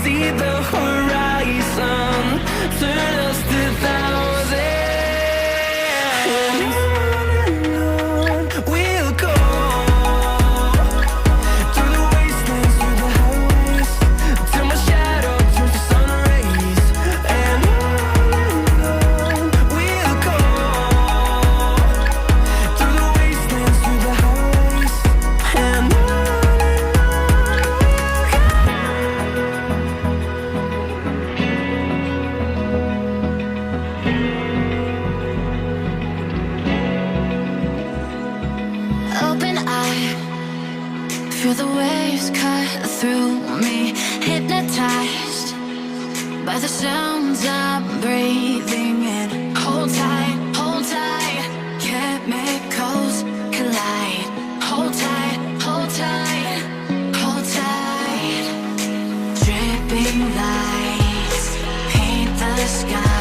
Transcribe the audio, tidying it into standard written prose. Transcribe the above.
see the horizon, turn us to thousands. And on we'll go, through the wastelands, through the highways, till my shadow turns to sun rays. And on we'll go, through the wastelands, through the highways. And Open eye, feel the waves cut through me, hypnotized by the sounds I'm breathing in. Hold tight, chemicals collide. Hold tight, hold tight, hold tight. Dripping lights paint the sky.